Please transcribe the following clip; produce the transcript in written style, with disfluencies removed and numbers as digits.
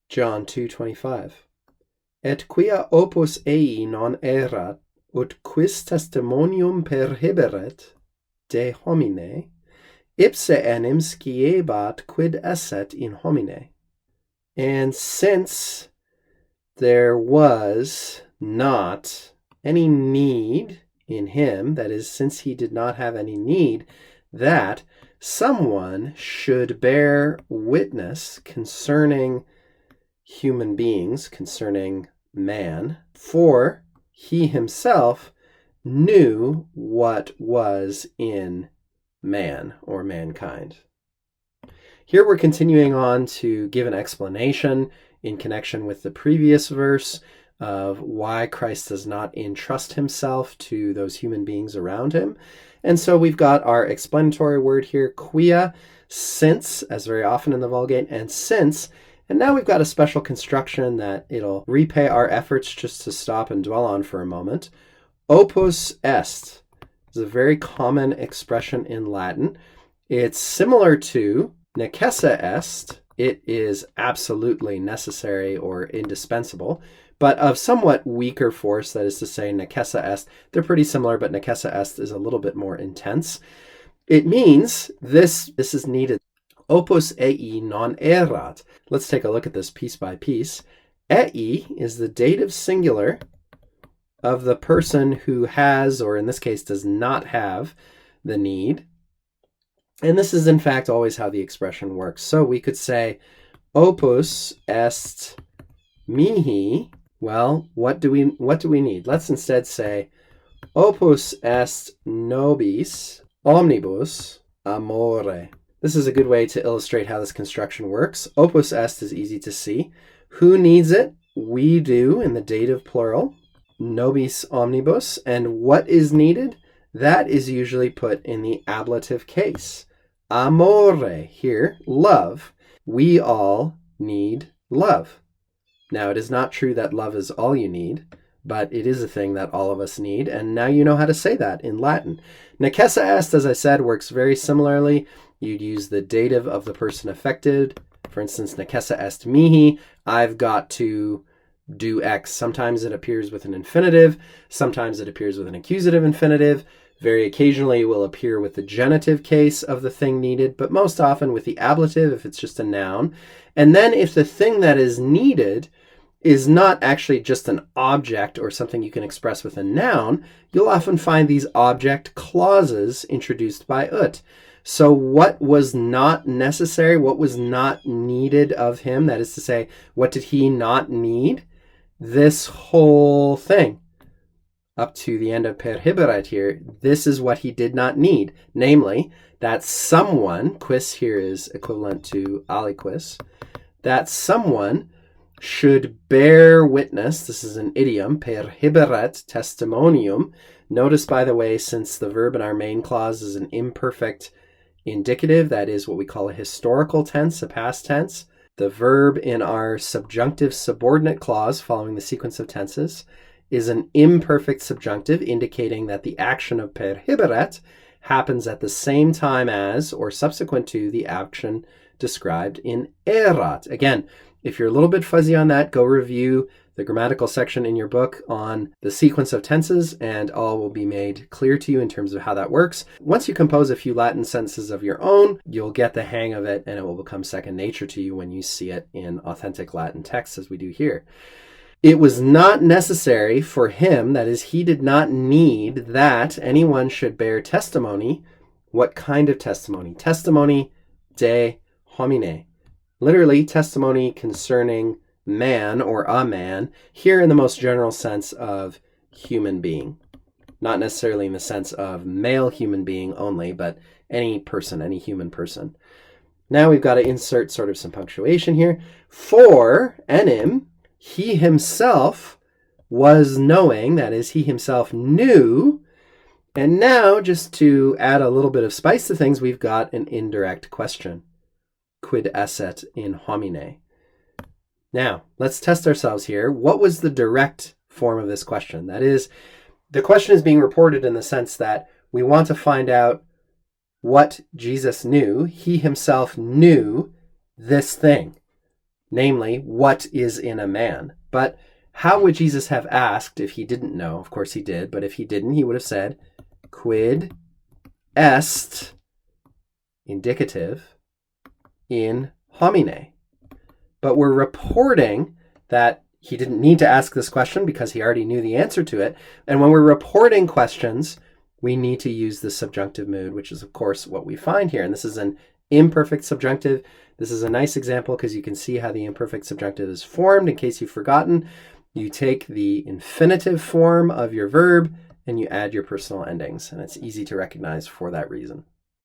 John 2:25. Et quia opus ei non erat, ut quis testimonium perhiberet de homine, ipse enim sciebat quid esset in homine. And since there was not any need in him, that is, since he did not have any need, that someone should bear witness concerning human beings, concerning man, for he himself knew what was in man or mankind. Here we're continuing on to give an explanation in connection with the previous verse of why Christ does not entrust himself to those human beings around him. And so we've got our explanatory word here, quia, since, as very often in the Vulgate, and since. And now we've got a special construction that it'll repay our efforts just to stop and dwell on for a moment. Opus est is a very common expression in Latin. It's similar to necessa est. It is absolutely necessary or indispensable, but of somewhat weaker force, that is to say, necessa est. They're pretty similar, but necessa est is a little bit more intense. It means this is needed. Opus ei non erat. Let's take a look at this piece by piece. Ei is the dative singular of the person who has, or in this case does not have, the need. And this is in fact always how the expression works. So we could say, opus est mihi. Well, what do we need? Let's instead say, opus est nobis omnibus amore. This is a good way to illustrate how this construction works. Opus est is easy to see. Who needs it? We do in the dative plural. Nobis omnibus. And what is needed? That is usually put in the ablative case. Amore, here, love. We all need love. Now, it is not true that love is all you need, but it is a thing that all of us need, and now you know how to say that in Latin. Necessa est, as I said, works very similarly. You'd use the dative of the person affected. For instance, necessa est mihi, I've got to do X. Sometimes it appears with an infinitive, sometimes it appears with an accusative infinitive. Very occasionally it will appear with the genitive case of the thing needed, but most often with the ablative if it's just a noun. And then if the thing that is needed is not actually just an object or something you can express with a noun, you'll often find these object clauses introduced by ut. So what was not necessary, what was not needed of him, that is to say, what did he not need? This whole thing. Up to the end of perhiberet here, this is what he did not need, namely that someone, quis here is equivalent to aliquis, that someone should bear witness. This is an idiom, perhiberet testimonium. Notice, by the way, since the verb in our main clause is an imperfect indicative, that is what we call a historical tense, a past tense. The verb in our subjunctive subordinate clause following the sequence of tenses is an imperfect subjunctive, indicating that the action of perhiberet happens at the same time as or subsequent to the action described in erat. Again, if you're a little bit fuzzy on that, go review the grammatical section in your book on the sequence of tenses, and all will be made clear to you in terms of how that works. Once you compose a few Latin sentences of your own, you'll get the hang of it, and it will become second nature to you when you see it in authentic Latin texts, as we do here. It was not necessary for him, that is, he did not need that anyone should bear testimony. What kind of testimony? Testimony de homine. Literally, testimony concerning man or a man, here in the most general sense of human being. Not necessarily in the sense of male human being only, but any person, any human person. Now we've got to insert sort of some punctuation here. For enim, he himself was knowing, that is, he himself knew. And now, just to add a little bit of spice to things, we've got an indirect question. Quid esset in homine? Now, let's test ourselves here. What was the direct form of this question? That is, the question is being reported in the sense that we want to find out what Jesus knew. He himself knew this thing. namely, what is in a man. But how would Jesus have asked if he didn't know? Of course he did, but if he didn't, he would have said, quid est, indicative, in homine. But we're reporting that he didn't need to ask this question because he already knew the answer to it. And when we're reporting questions, we need to use the subjunctive mood, which is, of course, what we find here. And this is an imperfect subjunctive. This is a nice example because you can see how the imperfect subjunctive is formed. In case you've forgotten, you take the infinitive form of your verb and you add your personal endings. And it's easy to recognize for that reason.